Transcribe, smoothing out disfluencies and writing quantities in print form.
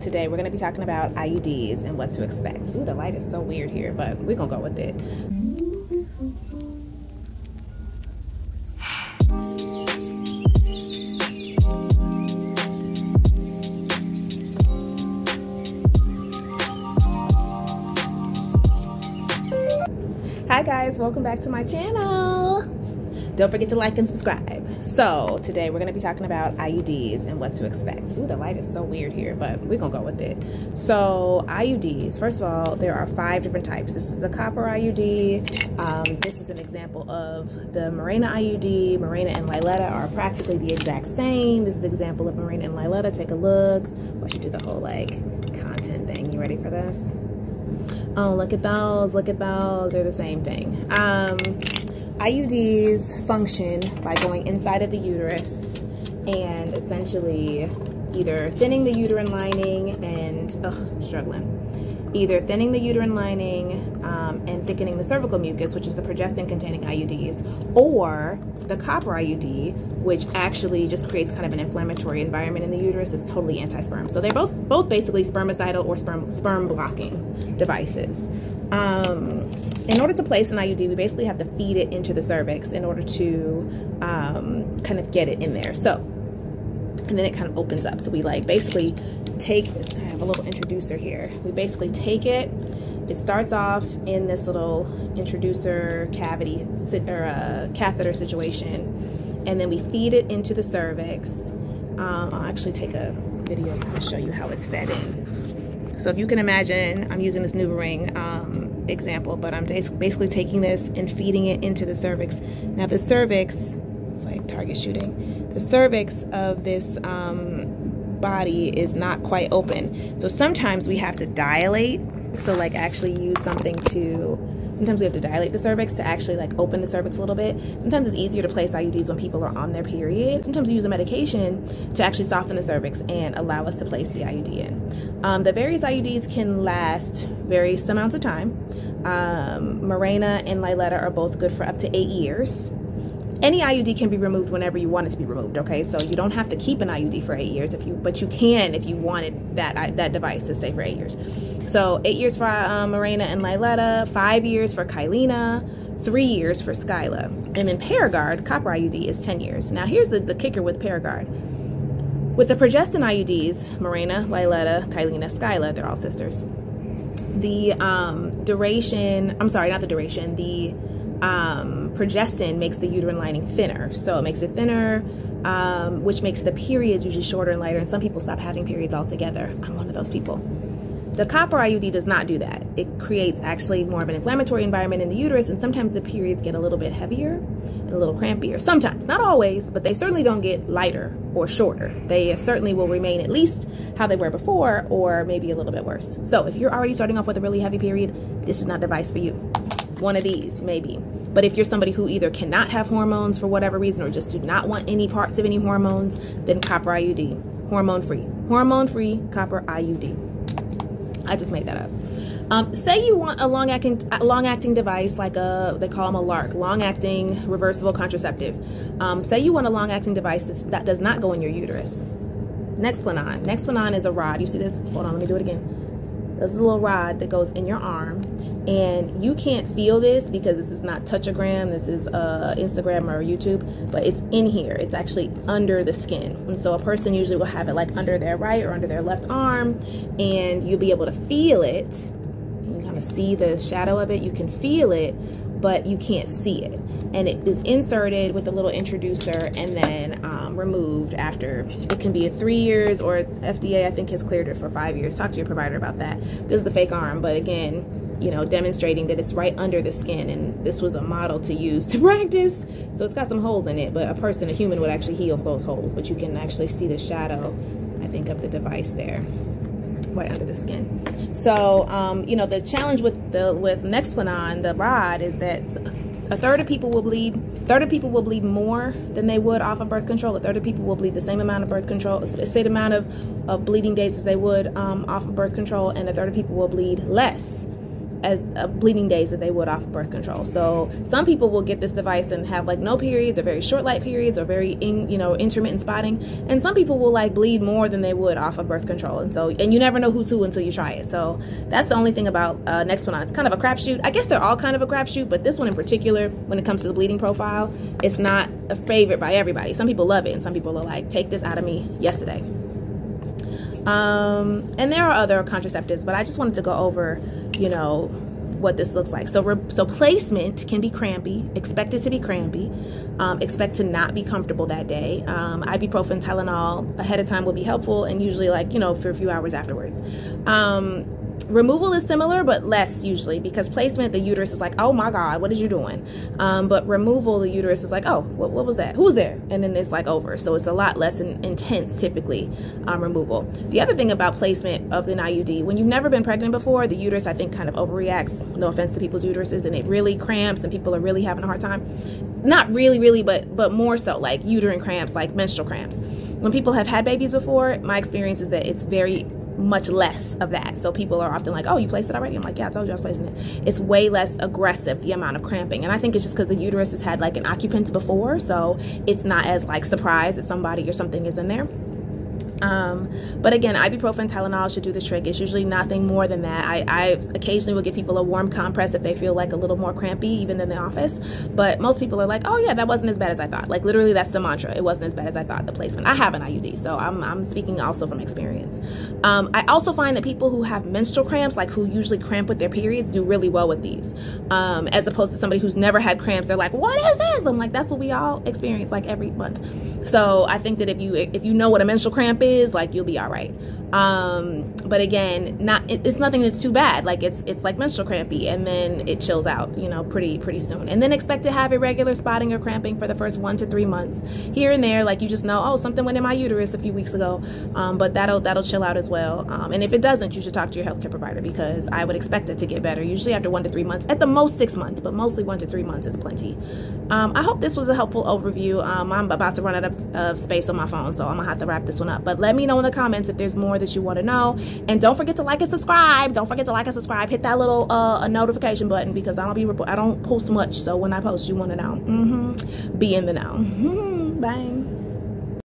today we're going to be talking about IUDs and what to expect. Ooh, the light is so weird here, but we're going to go with it. Hi guys, welcome back to my channel. Don't forget to like and subscribe. So today we're going to be talking about IUDs and what to expect. Ooh, the light is so weird here, but we're going to go with it. So IUDs, first of all, there are 5 different types. This is the copper IUD. This is an example of the Mirena IUD. Mirena and Liletta are practically the exact same. This is an example of Mirena and Liletta. Take a look. I should do the whole like content thing. You ready for this? Oh, look at those. Look at those. They're the same thing. IUDs function by going inside of the uterus and essentially either thinning the uterine lining and, either thinning the uterine lining and thickening the cervical mucus, which is the progestin-containing IUDs, or the copper IUD, which actually just creates kind of an inflammatory environment in the uterus. It's totally anti-sperm. So they're both basically spermicidal or sperm-blocking devices. In order to place an IUD, we basically have to feed it into the cervix in order to kind of get it in there. So, and then it kind of opens up. So we like basically take, I have a little introducer here. We basically take it. It starts off in this little introducer cavity or catheter situation, and then we feed it into the cervix. I'll actually take a video to show you how it's fed in. So if you can imagine, I'm using this NuvaRing example, but I'm basically taking this and feeding it into the cervix. Now the cervix, it's like target shooting. The cervix of this body is not quite open. So sometimes we have to dilate. So like actually use something to, sometimes we have to dilate the cervix to actually like open the cervix a little bit. Sometimes it's easier to place IUDs when people are on their period. Sometimes we use a medication to actually soften the cervix and allow us to place the IUD in. The various IUDs can last various amounts of time. Mirena and Liletta are both good for up to 8 years. Any IUD can be removed whenever you want it to be removed, okay? So you don't have to keep an IUD for 8 years, but you can if you wanted that device to stay for 8 years. So 8 years for Mirena and Liletta, 5 years for Kylena, 3 years for Skyla. And then Paragard, copper IUD, is 10 years. Now here's the kicker with Paragard. With the progestin IUDs, Mirena, Liletta, Kylena, Skyla, they're all sisters. The progestin makes the uterine lining thinner. So it makes it thinner, which makes the periods usually shorter and lighter, and some people stop having periods altogether. I'm one of those people. The copper IUD does not do that. It creates actually more of an inflammatory environment in the uterus, and sometimes the periods get a little bit heavier and a little crampier. Sometimes, not always, but they certainly don't get lighter or shorter. They certainly will remain at least how they were before, or maybe a little bit worse. So if you're already starting off with a really heavy period, this is not a device for you. One of these, maybe. But if you're somebody who either cannot have hormones for whatever reason or just do not want any parts of any hormones, then copper IUD, hormone-free. Hormone-free copper IUD. I just made that up. Say you want a long-acting device, like they call them a LARC, long-acting reversible contraceptive. Say you want a long-acting device that does not go in your uterus. Nexplanon. Nexplanon is a rod. You see this? Hold on, let me do it again. This is a little rod that goes in your arm, and you can't feel this because this is not touchagram, this is Instagram or YouTube, but it's in here. It's actually under the skin. And so a person usually will have it like under their right or under their left arm, and you'll be able to feel it. You can kind of see the shadow of it. You can feel it, but you can't see it. And it is inserted with a little introducer and then removed after. It can be 3 years, or FDA I think has cleared it for 5 years. Talk to your provider about that. This is a fake arm, but again, you know, demonstrating that it's right under the skin, and this was a model to use to practice. So it's got some holes in it, but a human would actually heal those holes, but you can actually see the shadow, I think, of the device there. Right under the skin. So, you know, the challenge with Nexplanon, the rod, is that a third of people will bleed. A third of people will bleed more than they would off of birth control. A third of people will bleed the same amount of birth control, same amount of bleeding days as they would off of birth control, and a third of people will bleed less bleeding days that they would off of birth control. So some people will get this device and have like no periods or very short light periods or very intermittent spotting, and some people will like bleed more than they would off of birth control. And you never know who's who until you try it. So that's the only thing about Nexplanon. It's kind of a crapshoot. I guess they're all kind of a crapshoot, but this one in particular, when it comes to the bleeding profile, it's not a favorite by everybody. Some people love it, and some people are like, take this out of me yesterday. And there are other contraceptives, but I just wanted to go over, what this looks like. So placement can be crampy, expect it to be crampy, expect to not be comfortable that day. Ibuprofen, Tylenol ahead of time will be helpful, and usually for a few hours afterwards. Removal is similar, but less usually, because placement, the uterus is like, oh my God, what is you doing? But removal, the uterus is like, oh, what was that? Who was there? And then it's like over. So it's a lot less intense typically, removal. The other thing about placement of an IUD, when you've never been pregnant before, the uterus, I think, kind of overreacts. No offense to people's uteruses, and it really cramps, and people are really having a hard time. Not really, but more so like uterine cramps, like menstrual cramps. When people have had babies before, my experience is that it's very much less of that. So people are often like, oh, you placed it already? I'm like, yeah, I told you I was placing it. It's way less aggressive, the amount of cramping. And I think it's just because the uterus has had like an occupant before, so it's not as like surprised that somebody or something is in there. But again, ibuprofen, Tylenol should do the trick. It's usually nothing more than that. I occasionally will give people a warm compress if they feel like a little more crampy, even in the office. But most people are like, oh yeah, that wasn't as bad as I thought. Like literally, that's the mantra. It wasn't as bad as I thought, the placement. I have an IUD, so I'm speaking also from experience. I also find that people who have menstrual cramps, like who usually cramp with their periods, do really well with these. As opposed to somebody who's never had cramps, they're like, what is this? I'm like, that's what we all experience like every month. So I think that if you know what a menstrual cramp is, like you'll be all right. But again, it's nothing that's too bad. Like it's like menstrual crampy, and then it chills out, pretty soon. And then expect to have irregular spotting or cramping for the first 1 to 3 months. Here and there, like you just know, oh, something went in my uterus a few weeks ago. But that'll chill out as well. And if it doesn't, you should talk to your healthcare provider, because I would expect it to get better. Usually after 1 to 3 months, at the most 6 months, but mostly 1 to 3 months is plenty. I hope this was a helpful overview. I'm about to run out of space on my phone, so I'm gonna have to wrap this one up. But let me know in the comments if there's more that you want to know, and don't forget to like and subscribe. Don't forget to like and subscribe. Hit that little notification button, because I don't post much, so when I post, you want to know. Be in the know. Bye.